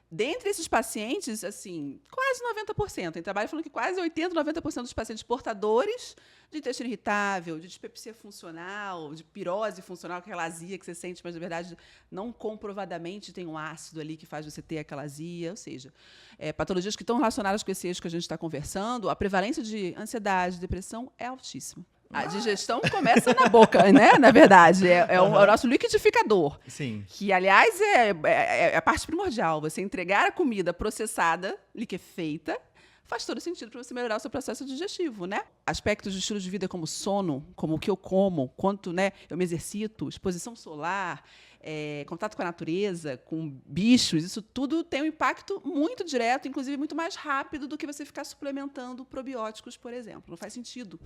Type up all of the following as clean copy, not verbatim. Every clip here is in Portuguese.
Dentre esses pacientes, assim, quase 90%. Tem trabalho falando que quase 80%, 90% dos pacientes portadores de intestino irritável, de dispepsia funcional, de pirose funcional, aquela azia que você sente, mas, na verdade, não comprovadamente tem um ácido ali que faz você ter aquela azia. Ou seja, patologias que estão relacionadas com esse eixo que a gente está conversando, a prevalência de ansiedade, depressão é altíssima. A digestão começa na boca, né? Na verdade, é o nosso liquidificador. Sim. Que, aliás, é a parte primordial. Você entregar a comida processada, liquefeita, faz todo sentido para você melhorar o seu processo digestivo, né? Aspectos do estilo de vida como sono, como o que eu como, quanto, né, eu me exercito, exposição solar, contato com a natureza, com bichos, isso tudo tem um impacto muito direto, inclusive muito mais rápido do que você ficar suplementando probióticos, por exemplo. Não faz sentido.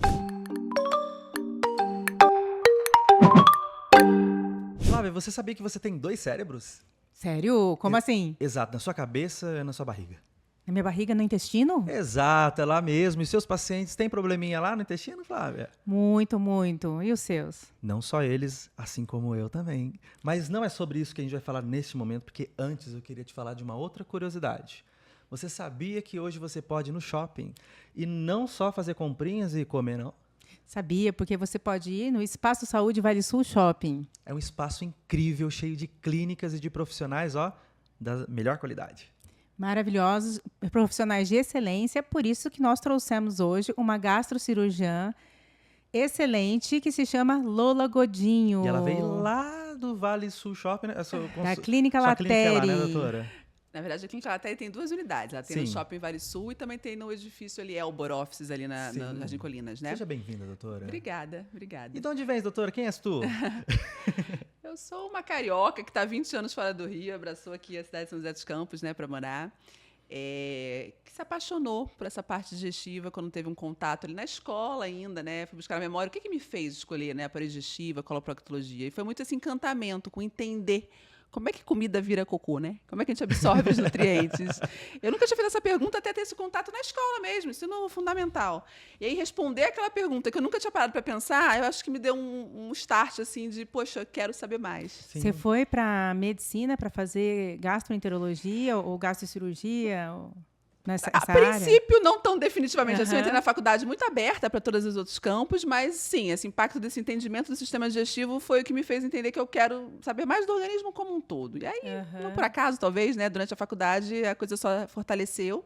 Flávia, você sabia que você tem 2 cérebros? Sério? Como assim? Exato, na sua cabeça e na sua barriga. Na minha barriga, no intestino? Exato, é lá mesmo. E seus pacientes têm probleminha lá no intestino, Flávia? Muito, muito. E os seus? Não só eles, assim como eu também. Mas não é sobre isso que a gente vai falar neste momento, porque antes eu queria te falar de uma outra curiosidade. Você sabia que hoje você pode ir no shopping e não só fazer comprinhas e comer, não? Sabia, porque você pode ir no Espaço Saúde Vale Sul Shopping. É um espaço incrível, cheio de clínicas e de profissionais, da melhor qualidade. Maravilhosos, profissionais de excelência. Por isso que nós trouxemos hoje uma gastrocirurgiã excelente que se chama Lola Godinho. E ela veio lá do Vale Sul Shopping, né? Da Clínica sua clínica é lá, né, Lateri. doutora? Na verdade, a clínica Lateri tem 2 unidades. Ela tem no Sim. Shopping Vale Sul e também tem no edifício ali, Elbor Offices, ali na Jardim Colinas, né? Seja bem-vinda, doutora. Obrigada. E de onde vens, doutora? Quem és tu? Eu sou uma carioca que está há 20 anos fora do Rio, abraçou aqui a cidade de São José dos Campos, né, para morar. Que se apaixonou por essa parte digestiva quando teve um contato ali na escola ainda, né? Fui buscar a memória. O que me fez escolher, né, a aparelho digestiva, a coloproctologia? E foi muito esse encantamento com entender como é que comida vira cocô, né? Como é que a gente absorve os nutrientes? Eu nunca tinha feito essa pergunta até ter esse contato na escola mesmo, ensino fundamental. E aí responder aquela pergunta que eu nunca tinha parado para pensar, eu acho que me deu um start assim de, poxa, quero saber mais. Sim. Você foi para medicina para fazer gastroenterologia ou gastrocirurgia? Nessa A área? princípio, não tão definitivamente assim. Eu Aham. entrei na faculdade muito aberta para todos os outros campos, mas sim, esse impacto desse entendimento do sistema digestivo foi o que me fez entender que eu quero saber mais do organismo como um todo. E aí, não por acaso, talvez, né, durante a faculdade, a coisa só fortaleceu.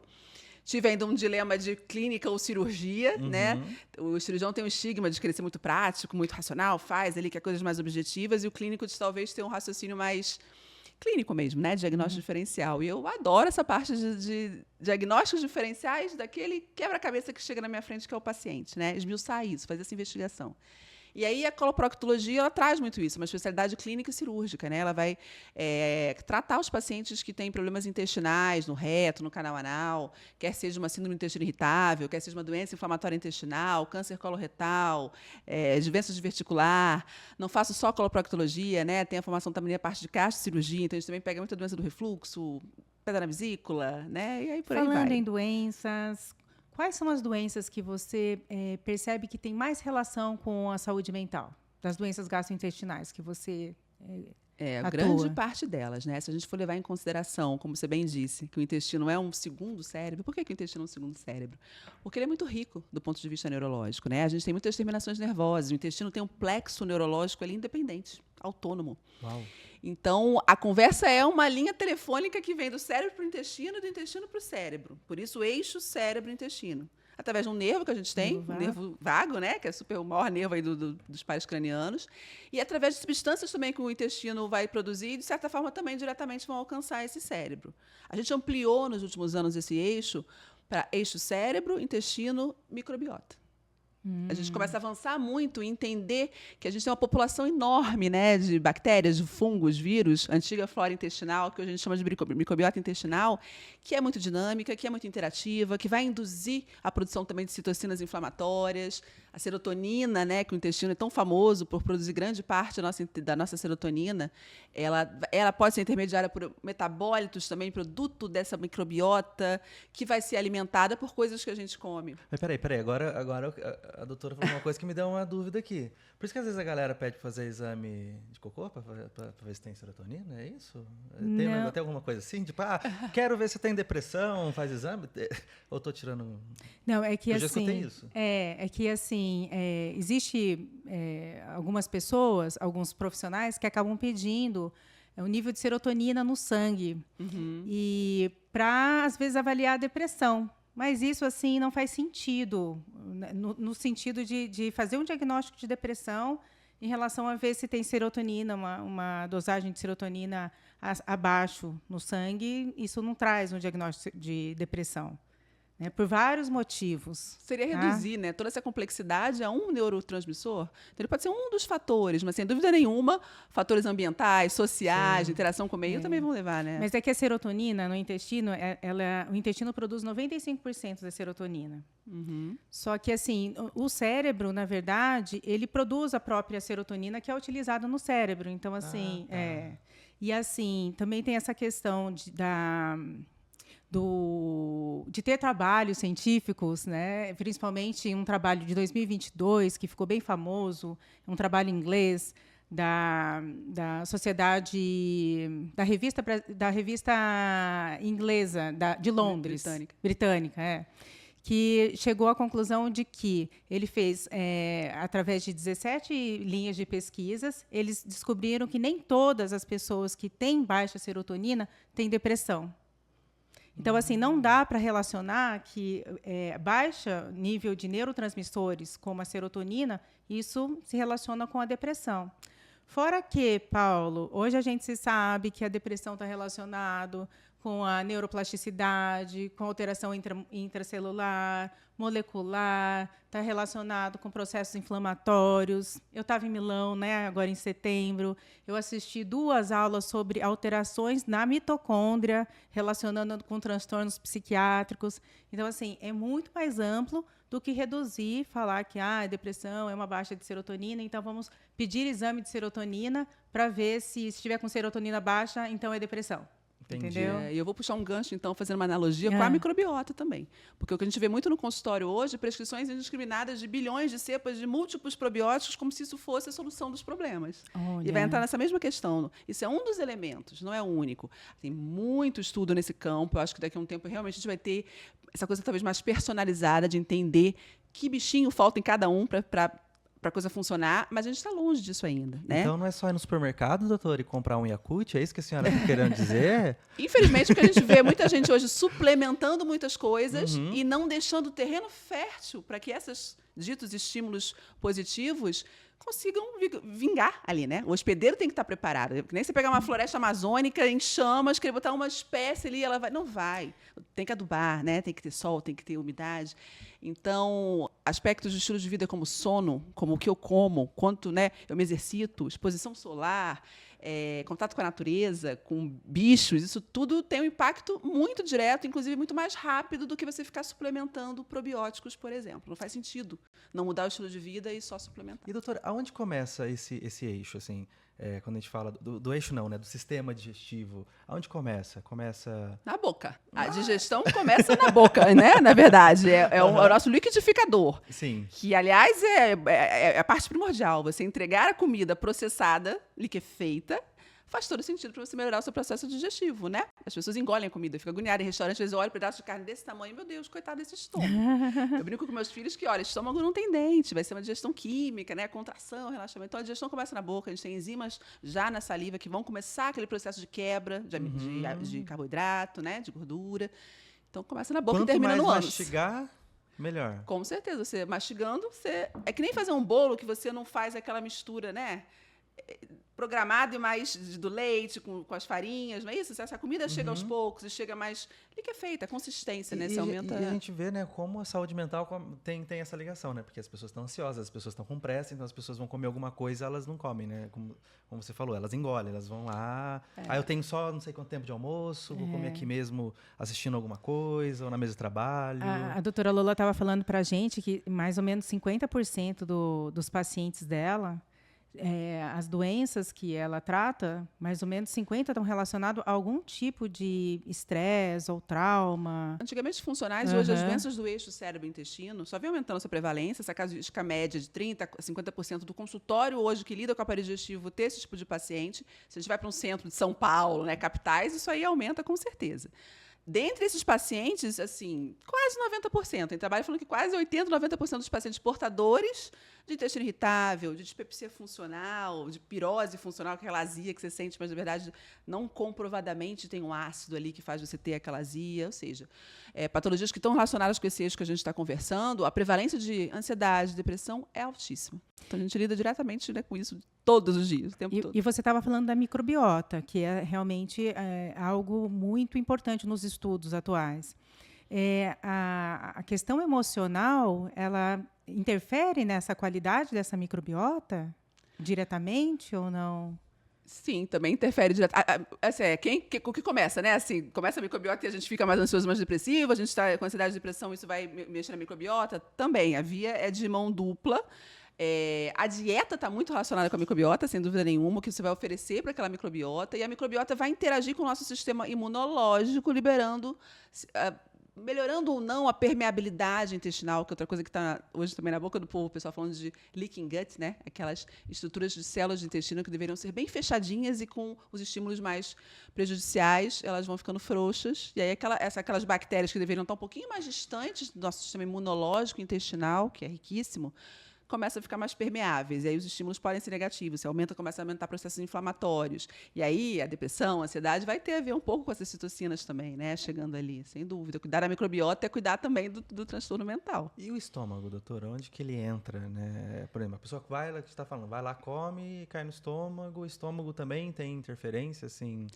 Tive ainda um dilema de clínica ou cirurgia, né? O cirurgião tem um estigma de querer ser muito prático, muito racional, faz ali que é coisas mais objetivas, e o clínico de talvez ter um raciocínio mais clínico mesmo, né? Diagnóstico diferencial. E eu adoro essa parte de diagnósticos diferenciais daquele quebra-cabeça que chega na minha frente, que é o paciente, né? Esmiuçar isso, fazer essa investigação. E aí a coloproctologia, ela traz muito isso, uma especialidade clínica e cirúrgica, né? Ela vai tratar os pacientes que têm problemas intestinais, no reto, no canal anal, quer seja uma síndrome do intestino irritável, quer seja uma doença inflamatória intestinal, câncer coloretal, doença diverticular. Não faço só coloproctologia, né? Tem a formação também da parte de gastrocirurgia, então a gente também pega muita doença do refluxo, pedra na vesícula, né? E aí por aí vai. Falando em doenças, quais são as doenças que você percebe que tem mais relação com a saúde mental? Das doenças gastrointestinais que você atua? Grande parte delas, né? Se a gente for levar em consideração, como você bem disse, que o intestino é um segundo cérebro. Por que o intestino é um segundo cérebro? Porque ele é muito rico do ponto de vista neurológico, né? A gente tem muitas terminações nervosas. O intestino tem um plexo neurológico ali independente, autônomo. Uau. Então, a conversa é uma linha telefônica que vem do cérebro para o intestino e do intestino para o cérebro. Por isso, o eixo cérebro-intestino. Através de um nervo que a gente tem, um nervo vago, né, que é o maior nervo aí dos pares cranianos, e através de substâncias também que o intestino vai produzir e, de certa forma, também diretamente vão alcançar esse cérebro. A gente ampliou nos últimos anos esse eixo para eixo cérebro, intestino, microbiota. A gente começa a avançar muito e entender que a gente tem uma população enorme, né, de bactérias, de fungos, vírus, antiga flora intestinal, que hoje a gente chama de microbiota intestinal, que é muito dinâmica, que é muito interativa, que vai induzir a produção também de citocinas inflamatórias, a serotonina, né, que o intestino é tão famoso por produzir grande parte da nossa serotonina, ela pode ser intermediária por metabólitos também, produto dessa microbiota, que vai ser alimentada por coisas que a gente come. Mas peraí, agora a doutora falou uma coisa que me deu uma dúvida aqui. Por isso que às vezes a galera pede para fazer exame de cocô para ver se tem serotonina, é isso? Tem alguma coisa assim? Tipo, quero ver se tem depressão, faz exame? Ou tô tirando... Não, é que eu assim... já escutei isso. É que assim, existe algumas pessoas, alguns profissionais que acabam pedindo o nível de serotonina no sangue. E para, às vezes, avaliar a depressão. Mas isso, assim, não faz sentido, no sentido de fazer um diagnóstico de depressão em relação a ver se tem serotonina, uma dosagem de serotonina abaixo no sangue. Isso não traz um diagnóstico de depressão, né, por vários motivos. Seria reduzir, né, toda essa complexidade a um neurotransmissor. Então, ele pode ser um dos fatores, mas sem dúvida nenhuma, fatores ambientais, sociais, de interação com o meio também vão levar, né? Mas é que a serotonina no intestino, o intestino produz 95% da serotonina. Só que, assim, o cérebro, na verdade, ele produz a própria serotonina que é utilizada no cérebro. Então, assim, E, assim, também tem essa questão de ter trabalhos científicos, né? Principalmente um trabalho de 2022, que ficou bem famoso, um trabalho em inglês, da sociedade, da revista inglesa de Londres, britânica, que chegou à conclusão de que ele fez, através de 17 linhas de pesquisas, eles descobriram que nem todas as pessoas que têm baixa serotonina têm depressão. Então, assim, não dá para relacionar que baixa nível de neurotransmissores, como a serotonina, isso se relaciona com a depressão. Fora que, Paulo, hoje a gente se sabe que a depressão está relacionada com a neuroplasticidade, com alteração intracelular, molecular, está relacionado com processos inflamatórios. Eu estava em Milão, né, agora em setembro, eu assisti 2 aulas sobre alterações na mitocôndria, relacionando com transtornos psiquiátricos. Então, assim, é muito mais amplo do que reduzir, falar que a depressão é uma baixa de serotonina, então vamos pedir exame de serotonina para ver se estiver com serotonina baixa, então é depressão. Entendi. Entendeu? E eu vou puxar um gancho, então, fazendo uma analogia com a microbiota também. Porque o que a gente vê muito no consultório hoje, prescrições indiscriminadas de bilhões de cepas de múltiplos probióticos, como se isso fosse a solução dos problemas. Olha. E vai entrar nessa mesma questão. Isso é um dos elementos, não é o único. Tem muito estudo nesse campo. Eu acho que daqui a um tempo realmente a gente vai ter essa coisa talvez mais personalizada de entender que bichinho falta em cada um para a coisa funcionar, mas a gente está longe disso ainda, né? Então não é só ir no supermercado, doutor, e comprar um Yakult? É isso que a senhora está querendo dizer? Infelizmente, o que a gente vê é muita gente hoje suplementando muitas coisas e não deixando terreno fértil para que esses ditos estímulos positivos consigam vingar ali, né? O hospedeiro tem que estar preparado. Que nem você pegar uma floresta amazônica em chamas, querer botar uma espécie ali, ela vai... Não vai. Tem que adubar, né? Tem que ter sol, tem que ter umidade. Então, aspectos do estilo de vida como sono, como o que eu como, quanto, né, eu me exercito, exposição solar, contato com a natureza, com bichos, isso tudo tem um impacto muito direto, inclusive muito mais rápido do que você ficar suplementando probióticos, por exemplo. Não faz sentido não mudar o estilo de vida e só suplementar. E, doutora, aonde começa esse eixo, assim? Quando a gente fala do eixo não, né? Do sistema digestivo. Aonde começa? Começa... Na boca. A digestão começa na boca, né? Na verdade. É o nosso liquidificador. Sim. Que, aliás, é a parte primordial. Você entregar a comida processada, liquefeita, faz todo sentido para você melhorar o seu processo digestivo, né? As pessoas engolem a comida, ficam agoniadas em restaurante, às vezes eu olho um pedaço de carne desse tamanho, meu Deus, coitado desse estômago. Eu brinco com meus filhos que, olha, estômago não tem dente, vai ser uma digestão química, né? Contração, relaxamento. Então, a digestão começa na boca, a gente tem enzimas já na saliva que vão começar aquele processo de quebra de carboidrato, né? De gordura. Então, começa na boca e termina no ânus. Quanto mais mastigar, melhor. Com certeza. Você mastigando, é que nem fazer um bolo que você não faz aquela mistura, né? Programado e mais do leite, com as farinhas, não é isso? Essa comida chega aos poucos e chega mais liquefeita, a consistência, né? Você aumenta... E a gente vê, né, como a saúde mental tem essa ligação, né? Porque as pessoas estão ansiosas, as pessoas estão com pressa, então as pessoas vão comer alguma coisa, elas não comem, né? Como você falou, elas engolem, elas vão lá... eu tenho só não sei quanto tempo de almoço, vou comer aqui mesmo assistindo alguma coisa, ou na mesa de trabalho... A doutora Lola estava falando para a gente que mais ou menos 50% dos pacientes dela... as doenças que ela trata, mais ou menos 50 estão relacionados a algum tipo de estresse ou trauma. Antigamente funcionais, e hoje as doenças do eixo cérebro-intestino só vem aumentando essa prevalência, essa casuística média de 30% a 50% do consultório hoje que lida com o aparelho digestivo ter esse tipo de paciente. Se a gente vai para um centro de São Paulo, né, capitais, isso aí aumenta com certeza. Dentre esses pacientes, assim, quase 90%. Em trabalho falando que quase 80%, 90% dos pacientes portadores de intestino irritável, de dispepsia funcional, de pirose funcional, que é aquela azia que você sente, mas, na verdade, não comprovadamente tem um ácido ali que faz você ter aquela azia. Ou seja, patologias que estão relacionadas com esse eixo que a gente está conversando, a prevalência de ansiedade, depressão é altíssima. Então, a gente lida diretamente, né, com isso todos os dias, o tempo todo. E você estava falando da microbiota, que é realmente algo muito importante nos estudos atuais. A questão emocional, ela interfere nessa qualidade dessa microbiota diretamente ou não? Sim, também interfere diretamente. Assim, o que começa, né? Assim, começa a microbiota e a gente fica mais ansioso, mais depressivo, a gente está com ansiedade e depressão, isso vai mexer na microbiota? Também, a via é de mão dupla. A dieta está muito relacionada com a microbiota, sem dúvida nenhuma, o que você vai oferecer para aquela microbiota, e a microbiota vai interagir com o nosso sistema imunológico, melhorando ou não a permeabilidade intestinal, que é outra coisa que está hoje também na boca do povo, o pessoal falando de leaking gut, né? Aquelas estruturas de células de intestino que deveriam ser bem fechadinhas e com os estímulos mais prejudiciais, elas vão ficando frouxas. E aí aquelas bactérias que deveriam estar um pouquinho mais distantes do nosso sistema imunológico intestinal, que é riquíssimo, começam a ficar mais permeáveis, e aí os estímulos podem ser negativos, começa a aumentar processos inflamatórios. E aí a depressão, a ansiedade vai ter a ver um pouco com essas citocinas também, né? Chegando ali, sem dúvida. Cuidar da microbiota é cuidar também do transtorno mental. E o estômago, doutora? Onde que ele entra, né? Por exemplo, a pessoa que vai, que está falando, vai lá, come, cai no estômago. O estômago também tem interferência, assim?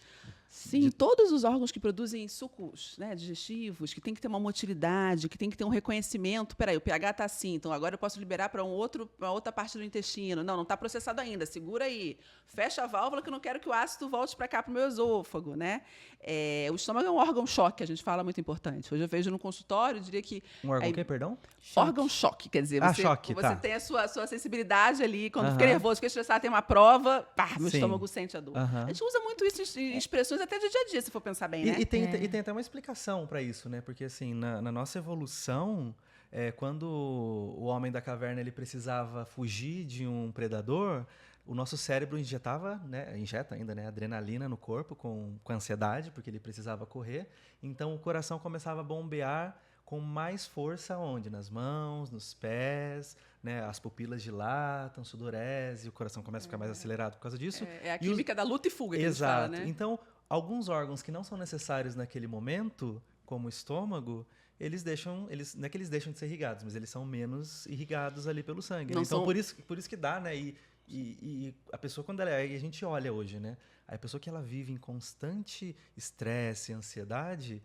Sim, todos os órgãos que produzem sucos, né, digestivos, que tem que ter uma motilidade, que tem que ter um reconhecimento. Peraí, o pH está assim, então agora eu posso liberar para uma outra parte do intestino. Não está processado ainda, segura aí. Fecha a válvula que eu não quero que o ácido volte para cá, para o meu esôfago, né? O estômago é um órgão-choque, a gente fala muito importante. Hoje eu vejo no consultório, eu diria que... Um órgão o quê, perdão? Órgão-choque, quer dizer, choque, você tá. tem a sua sensibilidade ali, quando fica nervoso, fica estressado, tem uma prova, meu estômago sente a dor. A gente usa muito isso em expressões até de dia a dia, se for pensar bem, né? E tem até uma explicação para isso, né? Porque, assim, na nossa evolução, quando o homem da caverna ele precisava fugir de um predador, o nosso cérebro injeta ainda, né, adrenalina no corpo com ansiedade, porque ele precisava correr. Então, o coração começava a bombear com mais força onde? Nas mãos, nos pés, né? As pupilas dilatam, sudorese, o coração começa a ficar mais acelerado por causa disso. É a química da luta e fuga que a gente fala, né? Então, alguns órgãos que não são necessários naquele momento, como o estômago, não é que eles deixam de ser irrigados, mas eles são menos irrigados ali pelo sangue. Né? Então, por isso que dá, né? E a pessoa, quando a gente olha hoje, né? A pessoa que ela vive em constante estresse, ansiedade,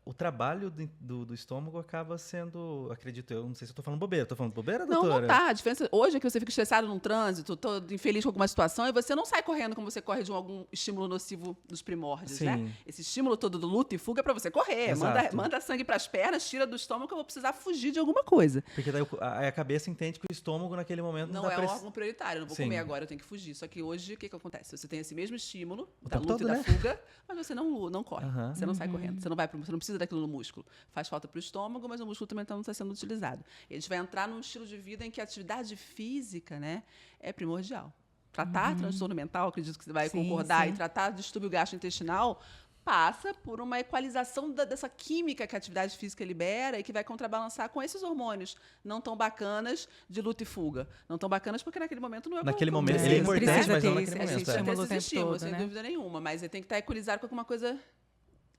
o trabalho do estômago acaba sendo, acredito eu, não sei se eu estou falando bobeira. Estou falando bobeira, doutora? Não tá. A diferença hoje é que você fica estressado num trânsito, todo infeliz com alguma situação, e você não sai correndo como você corre de algum estímulo nocivo dos primórdios, né? Esse estímulo todo do luta e fuga é para você correr. Manda sangue para as pernas, tira do estômago que eu vou precisar fugir de alguma coisa. Porque daí a cabeça entende que o estômago naquele momento não é um órgão prioritário. Eu não vou comer agora, eu tenho que fugir. Só que hoje, o que acontece? Você tem esse mesmo estímulo da luta e da fuga, mas você não corre. Você não sai correndo. Você não precisa daquilo no músculo. Faz falta para o estômago, mas o músculo também não está sendo utilizado. E a gente vai entrar num estilo de vida em que a atividade física, né, é primordial. Tratar transtorno mental, acredito que você vai concordar, e tratar distúrbio gastrointestinal passa por uma equalização dessa química que a atividade física libera e que vai contrabalançar com esses hormônios não tão bacanas de luta e fuga. Não tão bacanas porque naquele momento não é naquele momento ele é importante, mas não naquele momento. Sem dúvida nenhuma, mas ele tem que estar equalizado com alguma coisa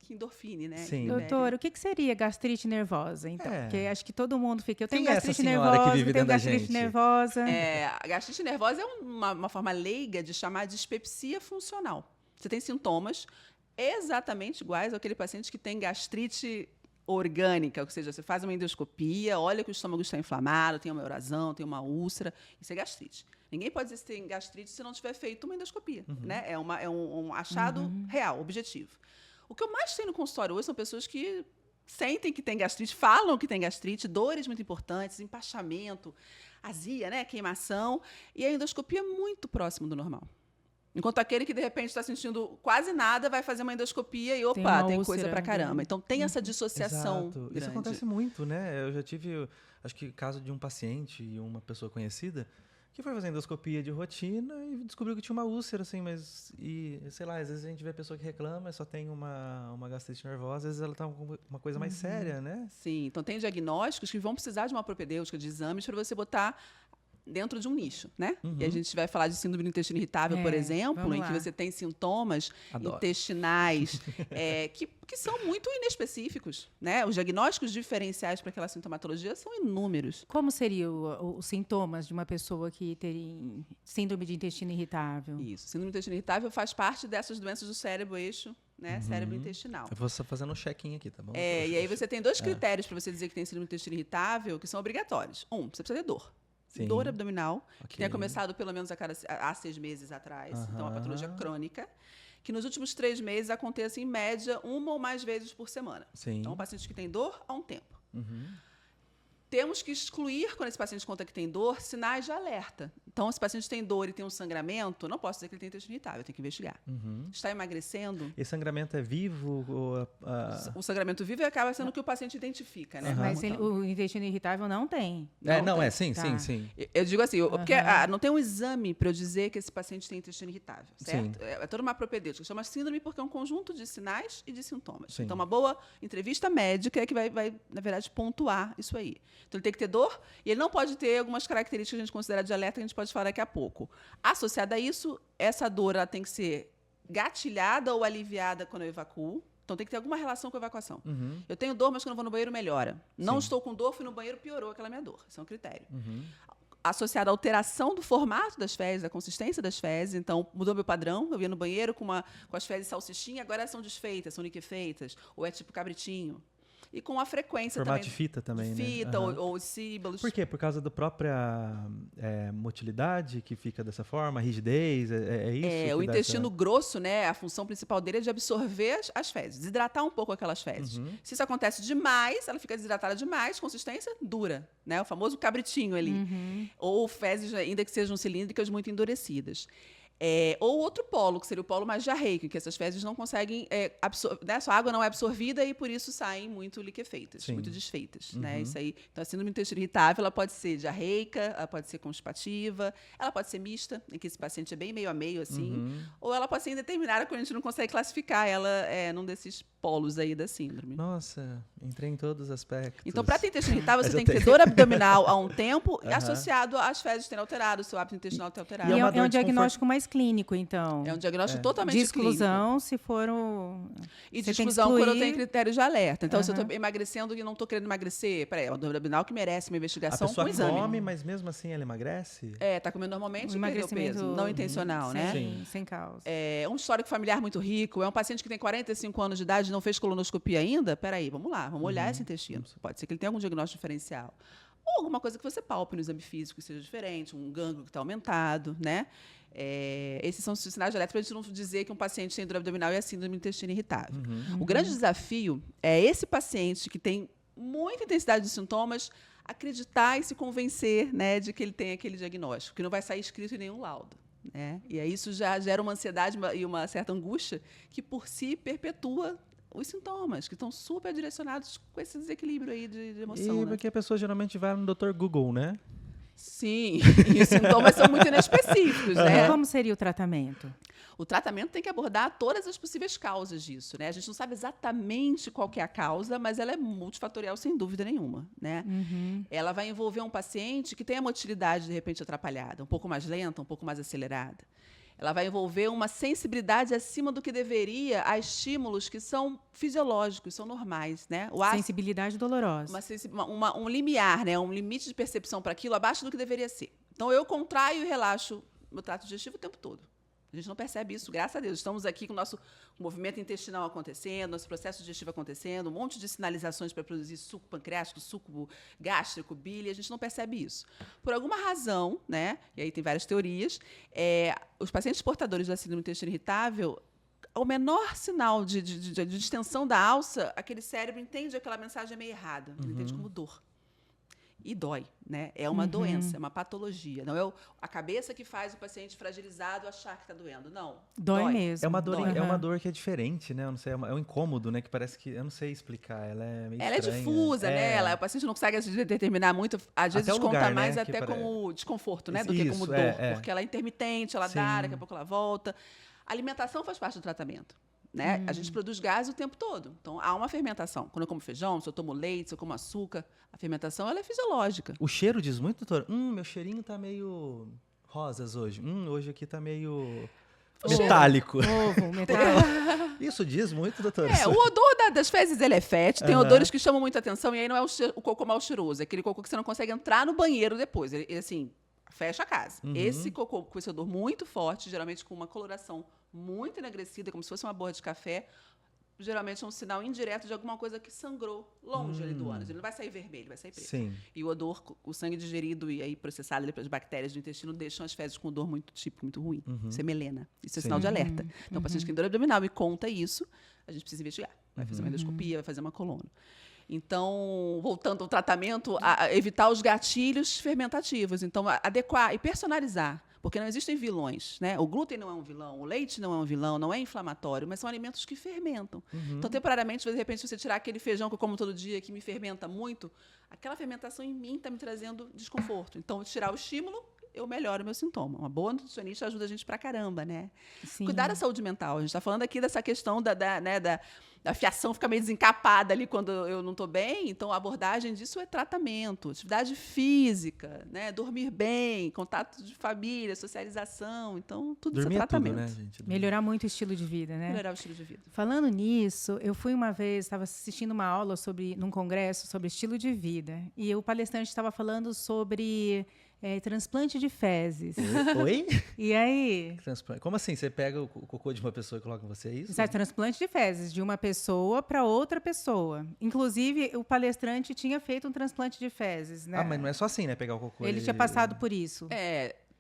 que endorfine, né? Sim. Doutor, o que seria gastrite nervosa, então? Porque acho que todo mundo fica... Eu tenho gastrite nervosa, A gastrite nervosa é uma forma leiga de chamar de dispepsia funcional. Você tem sintomas exatamente iguais àquele paciente que tem gastrite orgânica, ou seja, você faz uma endoscopia, olha que o estômago está inflamado, tem uma eurasão, tem uma úlcera, isso é gastrite. Ninguém pode dizer se tem gastrite se não tiver feito uma endoscopia, né? É um achado real, objetivo. O que eu mais tenho no consultório hoje são pessoas que sentem que tem gastrite, falam que tem gastrite, dores muito importantes, empachamento, azia, né, queimação, e a endoscopia é muito próximo do normal. Enquanto aquele que, de repente, está sentindo quase nada, vai fazer uma endoscopia e, opa, tem coisa pra caramba. Então, tem essa dissociação grande. Isso acontece muito, né? Eu já tive, acho que, caso de um paciente e uma pessoa conhecida que foi fazer endoscopia de rotina e descobriu que tinha uma úlcera, assim, mas... E, sei lá, às vezes a gente vê a pessoa que reclama e só tem uma gastrite nervosa, às vezes ela tá com uma coisa mais séria, né? Sim, então tem diagnósticos que vão precisar de uma propedêutica, de exames, para você botar dentro de um nicho, né? E a gente vai falar de síndrome do intestino irritável, por exemplo, em que você tem sintomas intestinais que são muito inespecíficos, né? Os diagnósticos diferenciais para aquela sintomatologia são inúmeros. Como seriam os sintomas de uma pessoa que tem síndrome de intestino irritável? Isso, síndrome do intestino irritável faz parte dessas doenças do cérebro-eixo, né? Cérebro intestinal. Eu vou só fazendo um check-in aqui, tá bom? E aí você tem 2 critérios para você dizer que tem síndrome do intestino irritável que são obrigatórios. Você precisa ter dor. Sim. Dor abdominal, que tenha começado pelo menos há 6 meses atrás. Então, é uma patologia crônica, que nos últimos 3 meses aconteça, em média, 1 ou mais vezes por semana. Sim. Então, um paciente que tem dor há um tempo. Temos que excluir, quando esse paciente conta que tem dor, sinais de alerta. Então, se o paciente tem dor e tem um sangramento, não posso dizer que ele tem intestino irritável, eu tenho que investigar. Está emagrecendo? Esse sangramento é vivo? O sangramento vivo acaba sendo o que o paciente identifica, né? Mas o intestino irritável não tem. Sim. Eu digo assim, porque não tem um exame para eu dizer que esse paciente tem intestino irritável, certo? É toda uma propedêutica. Chama síndrome porque é um conjunto de sinais e de sintomas. Sim. Então, uma boa entrevista médica é que vai, na verdade, pontuar isso aí. Então, ele tem que ter dor e ele não pode ter algumas características que a gente considera de alerta, que a gente pode falar daqui a pouco. Associada a isso, essa dor ela tem que ser gatilhada ou aliviada quando eu evacuo. Então, tem que ter alguma relação com a evacuação. Eu tenho dor, mas quando eu vou no banheiro, melhora. Não estou com dor, fui no banheiro, piorou aquela minha dor. Isso é um critério. Associada à alteração do formato das fezes, da consistência das fezes. Então, mudou meu padrão. Eu ia no banheiro com as fezes salsichinha, agora elas são desfeitas, são liquefeitas. Ou é tipo cabritinho. E com a frequência formato também. De fita também, de fita, né? Ou símbolos. Por quê? Por causa da própria motilidade que fica dessa forma, rigidez, isso? O intestino grosso, né? A função principal dele é de absorver as fezes, desidratar um pouco aquelas fezes. Se isso acontece demais, ela fica desidratada demais, consistência dura, né? O famoso cabritinho ali. Ou fezes, ainda que sejam cilíndricas, muito endurecidas. Ou outro polo, que seria o polo mais diarreico, que essas fezes não conseguem né? Sua água não é absorvida e, por isso, saem muito liquefeitas, muito desfeitas. Né? Isso aí. Então, a síndrome do intestino irritável ela pode ser diarreica, ela pode ser constipativa, ela pode ser mista, em que esse paciente é bem meio a meio, assim, ou ela pode ser indeterminada, quando a gente não consegue classificar ela num desses polos aí da síndrome. Nossa, entrei em todos os aspectos. Então, para ter intestino irritável, você tem que ter dor abdominal há um tempo, associado às fezes terem alterado, o seu hábito intestinal ter alterado. E é um diagnóstico mais clínico, então. É um diagnóstico totalmente clínico. De exclusão, se for E de exclusão quando eu tenho critérios de alerta. Então, se eu estou emagrecendo e não estou querendo emagrecer, peraí, é uma dor abdominal que merece uma investigação com exame. A pessoa come, mas mesmo assim ela emagrece? Está comendo normalmente e perdeu peso. Não intencional, né? Sem causa. Um histórico familiar muito rico, é um paciente que tem 45 anos de idade e não fez colonoscopia ainda? Peraí, vamos lá, vamos olhar esse intestino. Pode ser que ele tenha algum diagnóstico diferencial. Ou alguma coisa que você palpe no exame físico que seja diferente, um gânglio que está aumentado, né? Esses são os sinais de alerta para a gente não dizer que um paciente tem dor abdominal e é síndrome do intestino irritável. O grande desafio é esse paciente que tem muita intensidade de sintomas acreditar e se convencer, né, de que ele tem aquele diagnóstico, que não vai sair escrito em nenhum laudo. Né? E aí isso já gera uma ansiedade e uma certa angústia que, por si, perpetua os sintomas, que estão super direcionados com esse desequilíbrio aí de emoção. E porque a pessoa geralmente vai no Dr. Google, né? Sim, e os sintomas são muito inespecíficos, né? E como seria o tratamento? O tratamento tem que abordar todas as possíveis causas disso, né? A gente não sabe exatamente qual que é a causa, mas ela é multifatorial, sem dúvida nenhuma, né? Ela vai envolver um paciente que tem a motilidade, de repente, atrapalhada, um pouco mais lenta, um pouco mais acelerada. Ela vai envolver uma sensibilidade acima do que deveria a estímulos que são fisiológicos, são normais, né? Sensibilidade dolorosa. Um limiar, né? Um limite de percepção para aquilo abaixo do que deveria ser. Então, eu contraio e relaxo meu trato digestivo o tempo todo. A gente não percebe isso, graças a Deus. Estamos aqui com o nosso movimento intestinal acontecendo, nosso processo digestivo acontecendo, um monte de sinalizações para produzir suco pancreático, suco gástrico, bile, a gente não percebe isso. Por alguma razão, né, e aí tem várias teorias, os pacientes portadores da síndrome do intestino irritável ao menor sinal de distensão da alça, aquele cérebro entende aquela mensagem meio errada. Ele entende como dor. E dói, né? É uma doença, é uma patologia. Não é a cabeça que faz o paciente fragilizado achar que está doendo. Não. Dói mesmo. É uma dor que é diferente, né? Eu não sei, é um incômodo, né? Que parece que... Eu não sei explicar. Ela é meio Ela estranha. É difusa, né? O paciente não consegue determinar muito. Às vezes desconta lugar, mais né? até como desconforto, né? Do Isso, que como dor. Porque ela é intermitente, ela dá, daqui a pouco ela volta. A alimentação faz parte do tratamento. Né? A gente produz gás o tempo todo. Então, há uma fermentação. Quando eu como feijão, se eu tomo leite, se eu como açúcar, a fermentação ela é fisiológica. O cheiro diz muito, doutor? Meu cheirinho tá meio rosas hoje. Hoje aqui tá meio metálico. Metálico. Isso diz muito, doutor? O odor das fezes ele é fétido. Tem odores que chamam muita atenção. E aí não é o cocô mal cheiroso. É aquele cocô que você não consegue entrar no banheiro depois. Ele assim, fecha a casa. Esse cocô com esse odor muito forte, geralmente com uma coloração muito enegrecida, como se fosse uma borra de café, geralmente é um sinal indireto de alguma coisa que sangrou longe ali do ânus. Ele não vai sair vermelho, vai sair preto. Sim. E o odor, o sangue digerido e aí processado pelas bactérias do intestino deixam as fezes com odor muito ruim. Isso é melena. Isso é sinal de alerta. Então, o paciente que tem dor abdominal me conta isso, a gente precisa investigar. Vai fazer uma endoscopia, vai fazer uma colono. Então, voltando ao tratamento, evitar os gatilhos fermentativos. Então, adequar e personalizar. Porque não existem vilões, né? O glúten não é um vilão, o leite não é um vilão, não é inflamatório, mas são alimentos que fermentam. Então, temporariamente, de repente, você tirar aquele feijão que eu como todo dia, que me fermenta muito, aquela fermentação em mim está me trazendo desconforto. Então, tirar o estímulo, eu melhoro o meu sintoma. Uma boa nutricionista ajuda a gente pra caramba, né? Sim. Cuidar da saúde mental. A gente está falando aqui dessa questão da fiação ficar meio desencapada ali quando eu não estou bem. Então, a abordagem disso é tratamento, atividade física, né? Dormir bem, contato de família, socialização. Então, tudo isso é tratamento. Tudo, né, gente? Melhorar muito o estilo de vida, né? Melhorar o estilo de vida. Falando nisso, eu fui uma vez, estava assistindo uma aula num congresso sobre estilo de vida. E o palestrante estava falando sobre transplante de fezes. Oi? E aí? Como assim? Você pega o cocô de uma pessoa e coloca em você, é isso? Transplante de fezes de uma pessoa para outra pessoa. Inclusive, o palestrante tinha feito um transplante de fezes, né? Mas não é só assim, né? Pegar o cocô. Ele tinha passado por isso.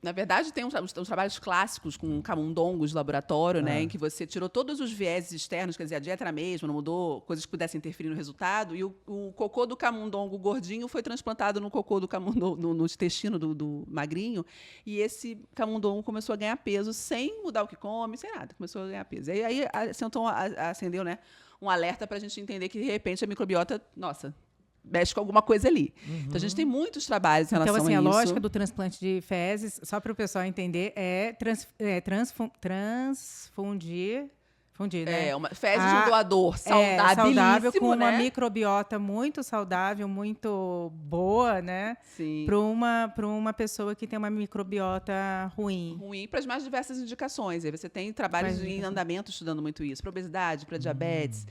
Na verdade, tem uns trabalhos clássicos com camundongos de laboratório, né, em que você tirou todos os vieses externos, quer dizer, a dieta era a mesma, não mudou, coisas que pudessem interferir no resultado, e o cocô do camundongo gordinho foi transplantado no cocô do camundongo, no intestino do magrinho, e esse camundongo começou a ganhar peso sem mudar o que come, sem nada, começou a ganhar peso. E aí acendeu, né, um alerta para a gente entender que, de repente, a microbiota, mexe com alguma coisa ali. Então, a gente tem muitos trabalhos em relação a isso. Então, a lógica do transplante de fezes, só para o pessoal entender, é transfundir, né? Fezes de um doador saudável, com né? uma microbiota muito saudável, muito boa, né? Sim. Para uma pessoa que tem uma microbiota ruim. Ruim para as mais diversas indicações. Aí você tem trabalhos em andamento estudando muito isso, para obesidade, para diabetes,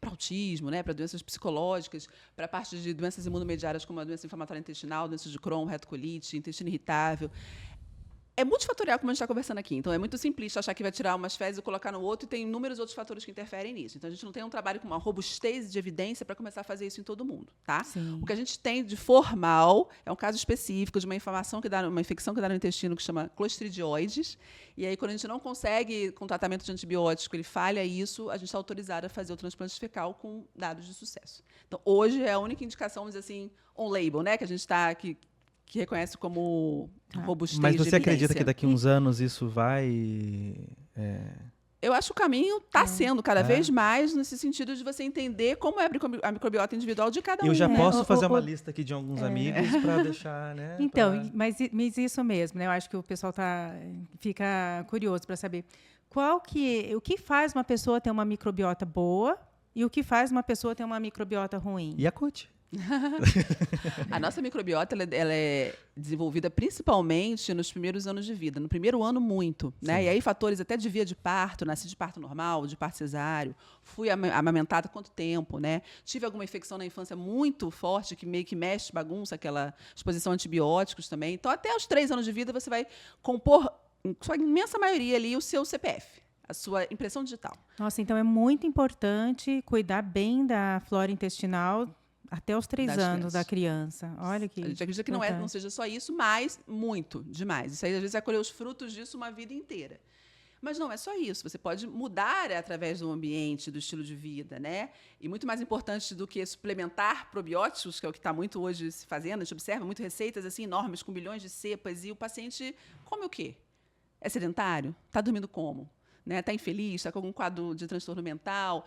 para autismo, né, para doenças psicológicas, para a parte de doenças imunomediárias como a doença inflamatória intestinal, doenças de Crohn, retocolite, intestino irritável. É multifatorial, como a gente está conversando aqui. Então, é muito simplista achar que vai tirar umas fezes e colocar no outro, e tem inúmeros outros fatores que interferem nisso. Então, a gente não tem um trabalho com uma robustez de evidência para começar a fazer isso em todo mundo, tá? Sim. O que a gente tem de formal é um caso específico de uma infecção que dá no intestino que chama clostridioides. E aí, quando a gente não consegue, com tratamento de antibiótico, ele falha isso, a gente está autorizado a fazer o transplante fecal com dados de sucesso. Então, hoje é a única indicação, vamos dizer assim, on-label, né? Que a gente está que reconhece como robustez. Mas você de acredita que daqui a uns anos isso vai... Eu acho que o caminho está sendo cada vez mais nesse sentido de você entender como é a microbiota individual de cada um. Eu já posso fazer uma lista aqui de alguns amigos para deixar, né? Então, mas isso mesmo, né? Eu acho que o pessoal fica curioso para saber o que faz uma pessoa ter uma microbiota boa e o que faz uma pessoa ter uma microbiota ruim. E a CUT? A nossa microbiota ela é desenvolvida principalmente nos primeiros anos de vida. No primeiro ano, muito. Né? E aí, fatores até de via de parto, nasci de parto normal, de parto cesáreo, fui amamentada há quanto tempo, né? Tive alguma infecção na infância muito forte, que meio que mexe, bagunça aquela exposição a antibióticos também. Então, até os 3 anos de vida, você vai compor, em sua imensa maioria, ali, o seu CPF. A sua impressão digital. Nossa, então é muito importante cuidar bem da flora intestinal até os 3 anos da criança. Olha que... A gente acredita que não seja só isso, mas muito, demais. Isso aí, às vezes, vai colher os frutos disso uma vida inteira. Mas não é só isso. Você pode mudar através do ambiente, do estilo de vida, né? E muito mais importante do que suplementar probióticos, que é o que está muito hoje se fazendo. A gente observa muito receitas assim enormes, com bilhões de cepas, e o paciente come o quê? É sedentário? Está dormindo como? Está infeliz? Está com algum quadro de transtorno mental?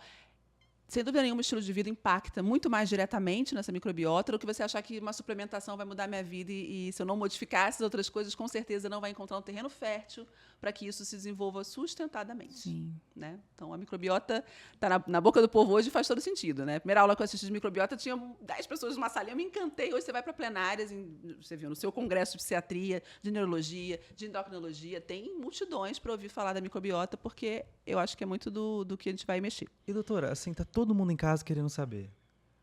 Sem dúvida nenhuma, o estilo de vida impacta muito mais diretamente nessa microbiota do que você achar que uma suplementação vai mudar a minha vida e se eu não modificar essas outras coisas, com certeza não vai encontrar um terreno fértil para que isso se desenvolva sustentadamente. Sim. Né? Então, a microbiota está na boca do povo hoje e faz todo sentido. Né? Primeira aula que eu assisti de microbiota, tinha 10 pessoas numa salinha, eu me encantei. Hoje você vai para plenárias, você viu, no seu congresso de psiquiatria, de neurologia, de endocrinologia, tem multidões para ouvir falar da microbiota, porque eu acho que é muito do que a gente vai mexer. E, doutora, assim, tá todo mundo em casa querendo saber.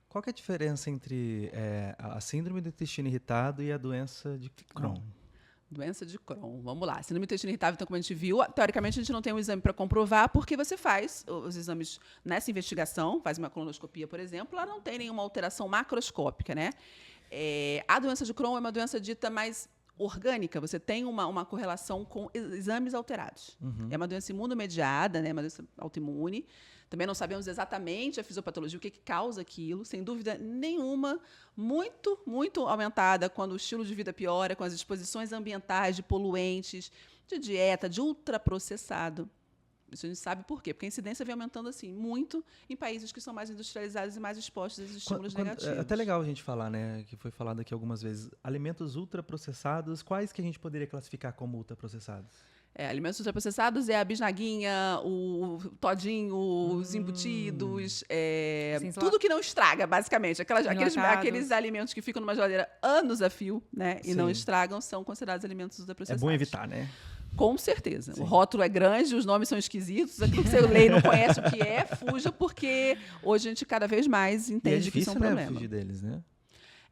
Qual que é a diferença entre a síndrome do intestino irritado e a doença de Crohn? Doença de Crohn. Vamos lá. Síndrome do intestino irritável, então, como a gente viu, teoricamente a gente não tem um exame para comprovar, porque você faz os exames nessa investigação, faz uma colonoscopia, por exemplo, ela não tem nenhuma alteração macroscópica, né? A doença de Crohn é uma doença dita mais orgânica, você tem uma correlação com exames alterados. É uma doença imunomediada, né? Uma doença autoimune. Também não sabemos exatamente a fisiopatologia, o que causa aquilo, sem dúvida nenhuma, muito, muito aumentada quando o estilo de vida piora, com as exposições ambientais de poluentes, de dieta, de ultraprocessado. Isso a gente sabe por quê, porque a incidência vem aumentando assim muito em países que são mais industrializados e mais expostos a esses estímulos negativos. É até legal a gente falar, né, que foi falado aqui algumas vezes, alimentos ultraprocessados, quais que a gente poderia classificar como ultraprocessados? Alimentos ultraprocessados é a bisnaguinha, o todinho, os embutidos, tudo que não estraga, basicamente. Aqueles alimentos que ficam numa geladeira anos a fio, né, e não estragam, são considerados alimentos ultraprocessados. É bom evitar, né? Com certeza. Sim. O rótulo é grande, os nomes são esquisitos. Aquilo que você lê e não conhece o que fuja, porque hoje a gente cada vez mais entende que isso é um problema. Fugir deles, né?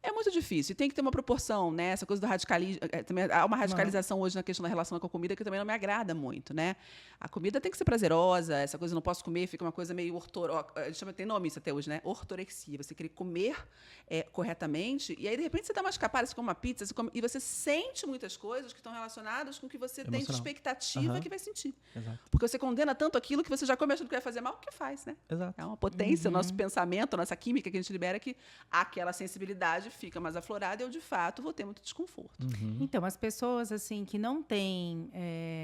É muito difícil. E tem que ter uma proporção, né? Essa coisa do radicalismo. Também há uma radicalização hoje na questão da relação com a comida que também não me agrada muito, né? A comida tem que ser prazerosa, essa coisa não posso comer, fica uma coisa meio tem nome isso até hoje, né? Ortorexia. Você querer comer corretamente, e aí, de repente, você dá uma escapada, você come uma pizza, e você sente muitas coisas que estão relacionadas com o que você tem de expectativa que vai sentir. Exato. Porque você condena tanto aquilo que você já come achando que vai fazer mal, o que faz, né? Exato. É uma potência, o nosso pensamento, a nossa química que a gente libera, que aquela sensibilidade fica mais aflorada e eu, de fato, vou ter muito desconforto. Então, as pessoas assim que não têm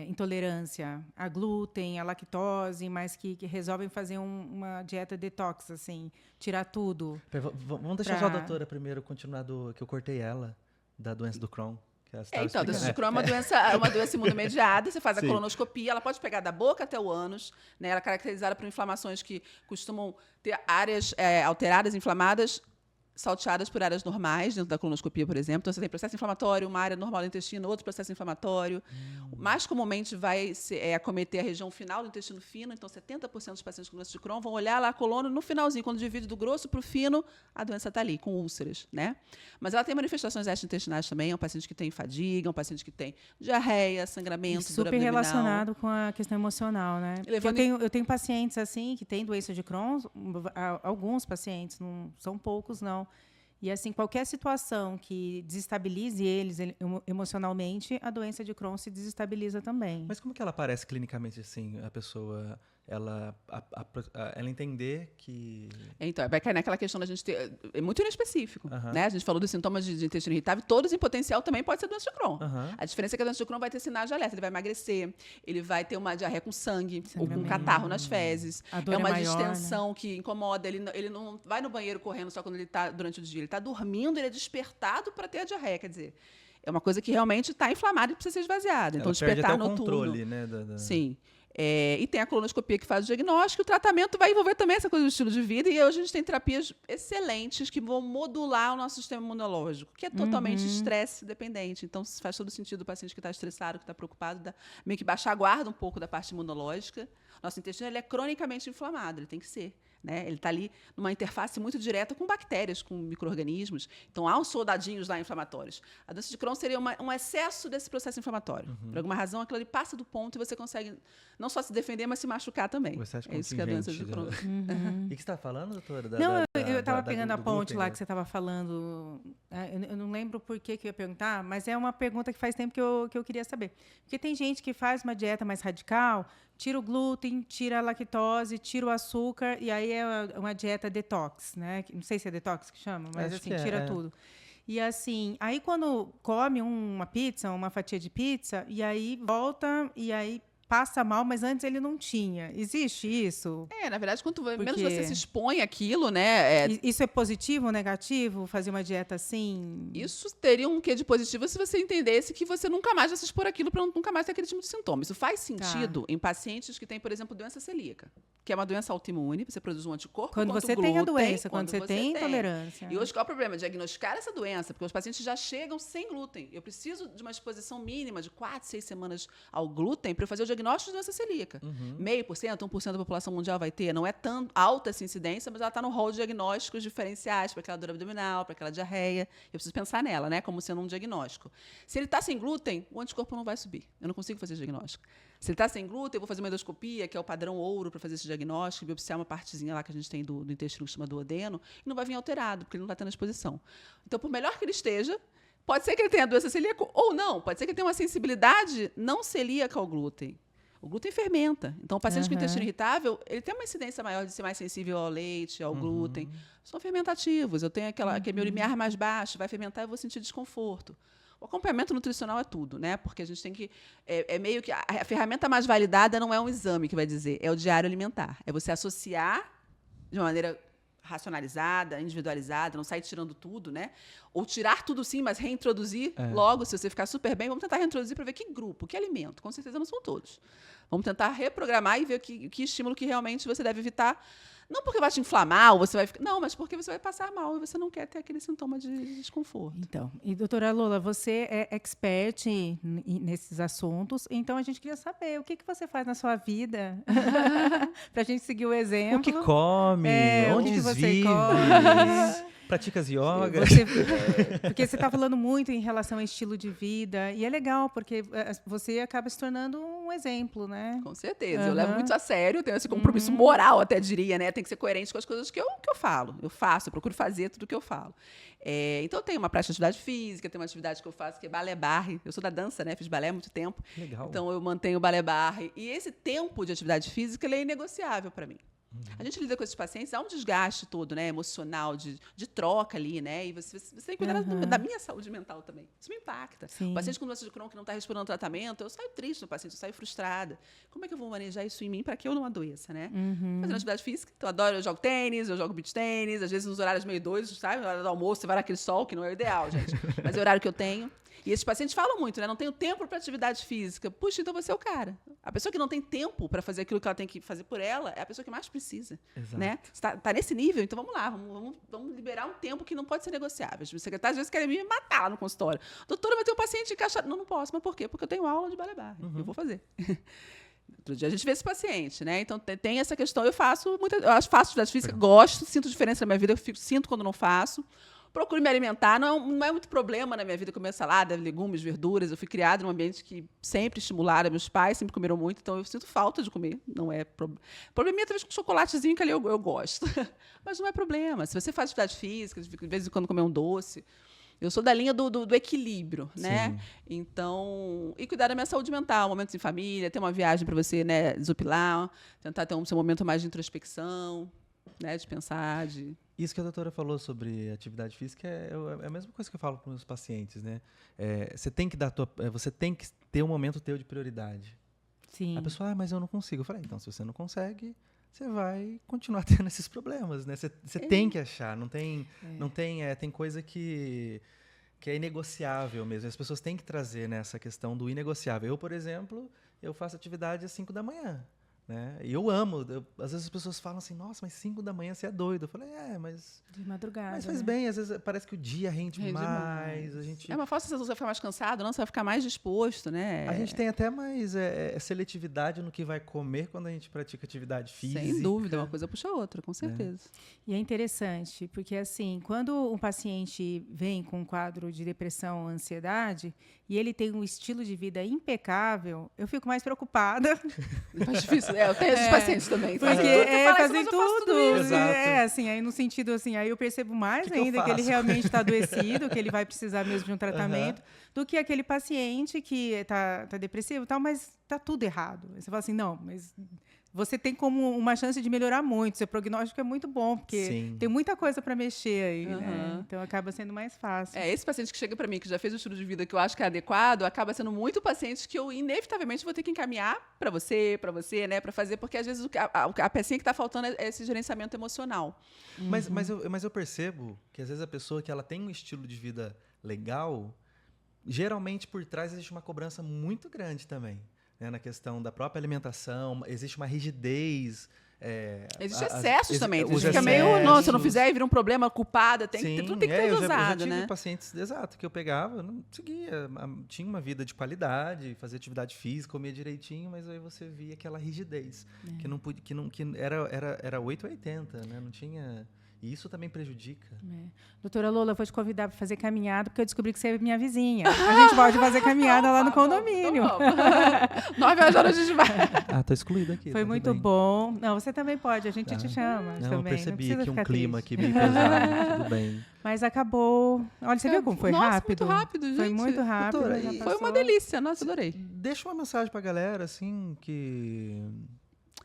intolerância a glúten, a lactose, mas que resolvem fazer uma dieta detox, assim, tirar tudo. Vamos deixar só a doutora primeiro continuar que eu cortei ela, da doença do Crohn. Então, a doença de Crohn é uma doença imunomediada, você faz a colonoscopia, ela pode pegar da boca até o ânus, né? Ela é caracterizada por inflamações que costumam ter áreas alteradas, inflamadas, salteadas por áreas normais, dentro da colonoscopia, por exemplo. Então, você tem processo inflamatório, uma área normal do intestino, outro processo inflamatório. Mais comumente vai acometer a região final do intestino fino. Então, 70% dos pacientes com doença de Crohn vão olhar lá a coluna no finalzinho, quando divide do grosso para o fino, a doença está ali, com úlceras, né? Mas ela tem manifestações gastrointestinais também. É um paciente que tem fadiga, é um paciente que tem diarreia, sangramento, dor abdominal. Super relacionado com a questão emocional, né? Eu tenho pacientes assim que têm doença de Crohn, alguns pacientes, não são poucos, não. E, assim, qualquer situação que desestabilize eles emocionalmente, a doença de Crohn se desestabiliza também. Mas como que ela aparece clinicamente, assim, a pessoa, ela entender que... Então, vai cair naquela questão da gente ter... É muito inespecífico, né? A gente falou dos sintomas de intestino irritável, todos em potencial também pode ser doença de Crohn. A diferença é que a doença de Crohn vai ter sinais de alerta, ele vai emagrecer, ele vai ter uma diarreia com sangue, ou com catarro nas fezes. É uma maior, distensão, né? Que incomoda, ele não vai no banheiro correndo só quando ele está durante o dia, ele está dormindo, ele é despertado para ter a diarreia, quer dizer... É uma coisa que realmente está inflamada e precisa ser esvaziada. Então, despertar noturno. Controle, né? Sim. E tem a colonoscopia que faz o diagnóstico. O tratamento vai envolver também essa coisa do estilo de vida. E hoje a gente tem terapias excelentes que vão modular o nosso sistema imunológico, que é totalmente estresse dependente. Então, faz todo sentido o paciente que está estressado, que está preocupado, meio que baixar a guarda um pouco da parte imunológica. Nosso intestino ele é cronicamente inflamado, ele tem que ser. né? Ele está ali numa interface muito direta com bactérias, com micro-organismos. Então, há uns soldadinhos lá inflamatórios. A doença de Crohn seria um excesso desse processo inflamatório. Por alguma razão, aquilo ali passa do ponto e você consegue não só se defender, mas se machucar também. É isso que é a doença de Crohn. E o que você está falando, doutora? Eu estava pegando a ponte glúten, lá que você estava falando. Eu não lembro por que eu ia perguntar, mas é uma pergunta que faz tempo que eu queria saber. Porque tem gente que faz uma dieta mais radical, tira o glúten, tira a lactose, tira o açúcar, e aí é uma dieta detox, né? Não sei se é detox que chama, mas assim, tira tudo. E assim, aí quando come uma pizza, uma fatia de pizza, e aí volta, e aí passa mal, mas antes ele não tinha. Existe isso? Na verdade, quanto menos você se expõe àquilo, né? Isso é positivo ou negativo, fazer uma dieta assim? Isso teria um quê de positivo se você entendesse que você nunca mais vai se expor àquilo para nunca mais ter aquele tipo de sintoma. Isso faz sentido em pacientes que têm, por exemplo, doença celíaca, que é uma doença autoimune, você produz um anticorpo quando você tem a doença, quando você tem intolerância. E hoje qual é o problema? Diagnosticar essa doença, porque os pacientes já chegam sem glúten. Eu preciso de uma exposição mínima de 4, 6 semanas ao glúten para eu fazer o diagnóstico de doença celíaca. 0,5%, 1% da população mundial vai ter. Não é tão alta essa incidência, mas ela está no rol de diagnósticos diferenciais para aquela dor abdominal, para aquela diarreia. Eu preciso pensar nela, né, como sendo um diagnóstico. Se ele está sem glúten, o anticorpo não vai subir. Eu não consigo fazer diagnóstico. Se ele está sem glúten, eu vou fazer uma endoscopia, que é o padrão ouro para fazer esse diagnóstico, biopsiar uma partezinha lá que a gente tem do intestino que chama duodeno, e não vai vir alterado, porque ele não está tendo exposição. Então, por melhor que ele esteja, pode ser que ele tenha doença celíaca ou não. Pode ser que ele tenha uma sensibilidade não celíaca ao glúten. O glúten fermenta. Então, o paciente com intestino irritável, ele tem uma incidência maior de ser mais sensível ao leite, ao glúten. São fermentativos. Eu tenho que meu limiar mais baixo, vai fermentar e eu vou sentir desconforto. O acompanhamento nutricional é tudo, né? Porque a gente tem que... É meio que... A ferramenta mais validada não é um exame que vai dizer, é o diário alimentar. É você associar de uma maneira racionalizada, individualizada, não sair tirando tudo, né? Ou tirar tudo sim, mas reintroduzir logo, se você ficar super bem, vamos tentar reintroduzir para ver que grupo, que alimento. Com certeza não são todos. Vamos tentar reprogramar e ver que estímulo que realmente você deve evitar. Não porque vai te inflamar ou você vai ficar... Não, mas porque você vai passar mal e você não quer ter aquele sintoma de desconforto. Então, e doutora Lola, você é expert nesses assuntos, então a gente queria saber o que você faz na sua vida para a gente seguir o exemplo. O que come, onde vive, praticas yoga. Porque você está falando muito em relação ao estilo de vida, e é legal, porque você acaba se tornando um exemplo, né? Com certeza. Eu levo muito a sério, tenho esse compromisso moral, até diria, né? Tem que ser coerente com as coisas que eu falo. Eu faço, eu procuro fazer tudo o que eu falo. Então, eu tenho uma prática de atividade física, tenho uma atividade que eu faço que é balé barre. Eu sou da dança, né? Fiz balé há muito tempo. Legal. Então, eu mantenho o balé barre. E esse tempo de atividade física, ele é inegociável para mim. A gente lida com esses pacientes, há um desgaste todo, né, emocional, de troca ali, né? E você tem que cuidar da minha saúde mental também. Isso me impacta. Sim. O paciente com doença de Crohn que não está respondendo ao tratamento, eu saio triste no paciente, eu saio frustrada. Como é que eu vou manejar isso em mim para que eu não adoeça, né? Fazendo atividade física, então eu jogo tênis, eu jogo beach tênis, às vezes nos horários meio doidos, sabe? Na hora do almoço, você vai naquele sol, que não é o ideal, gente. Mas é o horário que eu tenho. E esses pacientes falam muito, né? Não tenho tempo para atividade física. Puxa, então você é o cara. A pessoa que não tem tempo para fazer aquilo que ela tem que fazer por ela é a pessoa que mais precisa. Exato. Né? Tá nesse nível, então vamos lá, vamos liberar um tempo que não pode ser negociável. Os secretários às vezes querem me matar lá no consultório. Doutora, mas tem um paciente encaixado. Não posso, mas por quê? Porque eu tenho aula de balé barre. Eu vou fazer. Outro dia a gente vê esse paciente, né? Então tem essa questão. Eu faço atividade física, gosto, sinto diferença na minha vida, sinto quando não faço. Procuro me alimentar, não é muito problema na minha vida comer salada, legumes, verduras. Eu fui criada num ambiente que sempre estimularam, meus pais sempre comeram muito, então eu sinto falta de comer. Não é probleminha talvez com chocolatezinho que ali eu gosto. Mas não é problema. Se você faz atividade física, de vez em quando comer um doce, eu sou da linha do equilíbrio, né? Sim. Então, e cuidar da minha saúde mental, momentos em família, ter uma viagem para você, né, desopilar, tentar ter seu momento mais de introspecção, né, de pensar, Isso que a doutora falou sobre atividade física é a mesma coisa que eu falo para os meus pacientes, né? Você tem que ter um momento teu de prioridade. Sim. A pessoa, mas eu não consigo. Eu falei, então, se você não consegue, você vai continuar tendo esses problemas, né? Você tem que achar, tem coisa que é inegociável mesmo. As pessoas têm que trazer, né, essa questão do inegociável. Eu, por exemplo, eu faço atividade às 5 da manhã. Né? E eu amo. Às vezes as pessoas falam assim, nossa, mas 5 da manhã você é doido. Eu falei, mas... De madrugada. Mas faz bem, às vezes parece que o dia rende mais. A gente... É uma falsa sensação, você vai ficar mais cansado, não, você vai ficar mais disposto, né? A gente tem até mais seletividade no que vai comer quando a gente pratica atividade física. Sem dúvida, uma coisa puxa a outra, com certeza. E é interessante, porque assim, quando um paciente vem com um quadro de depressão ou ansiedade, e ele tem um estilo de vida impecável, eu fico mais preocupada. É mais difícil. Eu tenho esses pacientes também. Porque fazem tudo. Exato. Assim, aí no sentido assim, aí eu percebo mais ainda que ele realmente está adoecido, que ele vai precisar mesmo de um tratamento, do que aquele paciente que está depressivo e tal, mas está tudo errado. Aí você fala assim, não, mas você tem como uma chance de melhorar muito, seu prognóstico é muito bom, porque tem muita coisa para mexer aí, né? Então acaba sendo mais fácil. Esse paciente que chega para mim, que já fez o estilo de vida que eu acho que é adequado, acaba sendo muito paciente que eu inevitavelmente vou ter que encaminhar para você, né, para fazer, porque às vezes a pecinha que está faltando é esse gerenciamento emocional. Mas eu percebo que às vezes a pessoa que ela tem um estilo de vida legal, geralmente por trás existe uma cobrança muito grande também. Na questão da própria alimentação, existe uma rigidez. Existe excessos também. Você fica meio, não, se eu não fizer, vira um problema, culpada. Tudo tem que ter dosado, eu já né? tive pacientes, exato, que eu pegava, não seguia, tinha uma vida de qualidade, fazia atividade física, comia direitinho, mas aí você via aquela rigidez, que era 8 ou 80, né? Não tinha... E isso também prejudica. Doutora Lola, eu vou te convidar para fazer caminhada, porque eu descobri que você é minha vizinha. A gente pode fazer caminhada lá no condomínio. 9 horas a gente vai. Tô excluída aqui. Foi muito bom. Não, você também pode, a gente te chama. Não, também. Eu percebi não aqui um triste. clima aqui meio pesado, tudo bem. Mas acabou. Olha, você viu como foi rápido? Muito rápido, gente. Foi muito rápido. Doutora, foi uma delícia, nossa, adorei. Deixa uma mensagem pra galera, assim, que...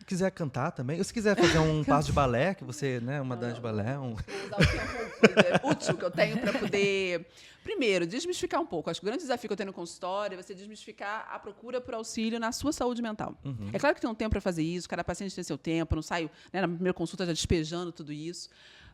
quiser cantar também, ou se quiser fazer um passo de balé, que você, né, uma dança de balé, Vou usar o tempo útil que eu tenho para poder, primeiro, desmistificar um pouco. Acho que o grande desafio que eu tenho no consultório é você desmistificar a procura por auxílio na sua saúde mental. É claro que tem um tempo para fazer isso, cada paciente tem seu tempo, eu não saio, né, na primeira consulta já despejando tudo isso.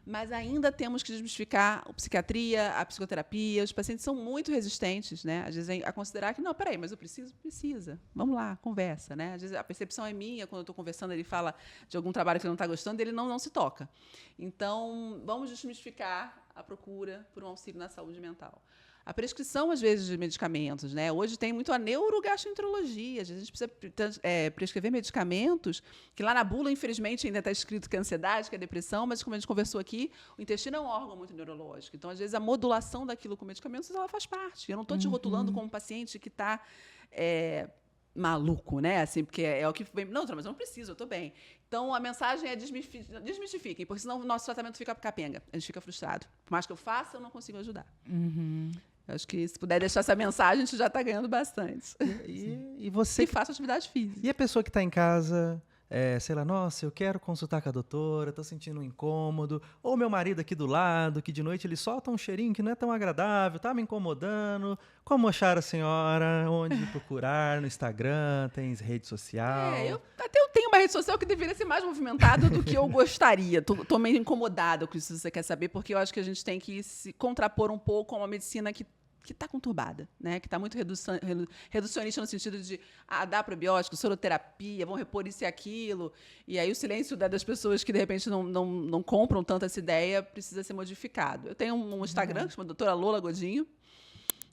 Mas ainda temos que desmistificar a psiquiatria, a psicoterapia. Os pacientes são muito resistentes, né? Às vezes, a considerar que, não, peraí, mas eu preciso? Precisa. Vamos lá, conversa, né? Às vezes a percepção é minha, quando eu estou conversando, ele fala de algum trabalho que ele não está gostando, ele não se toca. Então, vamos desmistificar a procura por um auxílio na saúde mental. A prescrição, às vezes, de medicamentos, né? Hoje tem muito a neurogastroenterologia. Às vezes a gente precisa prescrever medicamentos, que lá na bula, infelizmente, ainda está escrito que é ansiedade, que é depressão, mas, como a gente conversou aqui, o intestino é um órgão muito neurológico. Então, às vezes, a modulação daquilo com medicamentos, ela faz parte. Eu não estou te rotulando como um paciente que está... maluco, né? Assim, porque é o que vem. Não, mas eu não preciso, eu estou bem. Então, a mensagem é desmistifiquem, porque senão o nosso tratamento fica capenga. A gente fica frustrado. Por mais que eu faça, eu não consigo ajudar. Acho que se puder deixar essa mensagem, a gente já está ganhando bastante. E você... E faça atividade física. E a pessoa que está em casa... sei lá, nossa, eu quero consultar com a doutora, estou sentindo um incômodo. Ou meu marido aqui do lado, que de noite ele solta um cheirinho que não é tão agradável, está me incomodando. Como achar a senhora? Onde procurar? No Instagram? Tem rede social? Eu tenho uma rede social que deveria ser mais movimentada do que eu gostaria. Estou meio incomodada com isso, se você quer saber, porque eu acho que a gente tem que se contrapor um pouco a uma medicina que está conturbada, né? Que está muito reducionista no sentido de dar probiótico, soroterapia, vão repor isso e aquilo. E aí o silêncio das pessoas que, de repente, não compram tanto essa ideia precisa ser modificado. Eu tenho um Instagram que chama Doutora Lola Godinho.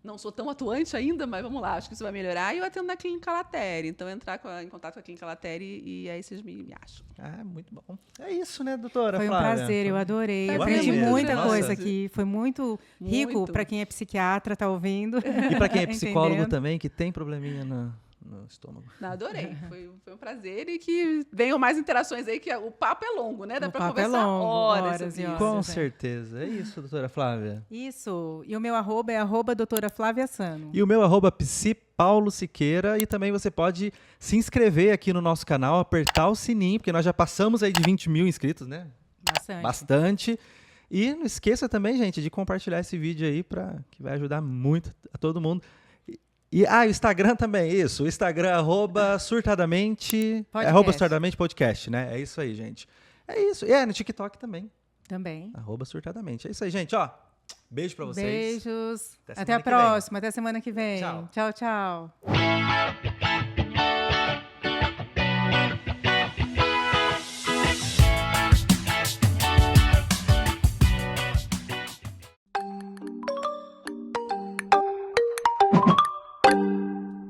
Não sou tão atuante ainda, mas vamos lá, acho que isso vai melhorar. E eu atendo na Clínica Latere. Então, entrar em contato com a Clínica Latere e aí vocês me acham. Muito bom. É isso, né, doutora Foi Flávia? Um prazer, eu adorei. Eu aprendi amei muita mesmo. coisa Nossa. aqui. Foi muito rico para quem é psiquiatra, está ouvindo. E para quem é psicólogo Entendendo. também, que tem probleminha no estômago. Adorei. Foi um prazer e que venham mais interações aí, que o papo é longo, né? Dá para papo é conversar longo, horas horas sobre e isso. horas. Com certeza. É isso, doutora Flávia. Isso. E o meu arroba é doutora Flávia Sano. E o meu @psi Paulo Siqueira, e também você pode se inscrever aqui no nosso canal, apertar o sininho, porque nós já passamos aí de 20 mil inscritos, né? Bastante. E não esqueça também, gente, de compartilhar esse vídeo aí, que vai ajudar muito a todo mundo. E o Instagram também, isso. O Instagram, @surtadamente, @surtadamente podcast, né? É isso aí, gente. É isso. E no TikTok também. Também. @surtadamente. É isso aí, gente. Ó, beijo pra vocês. Beijos. Até Até a próxima. Até semana que vem. Tchau. Tchau, tchau.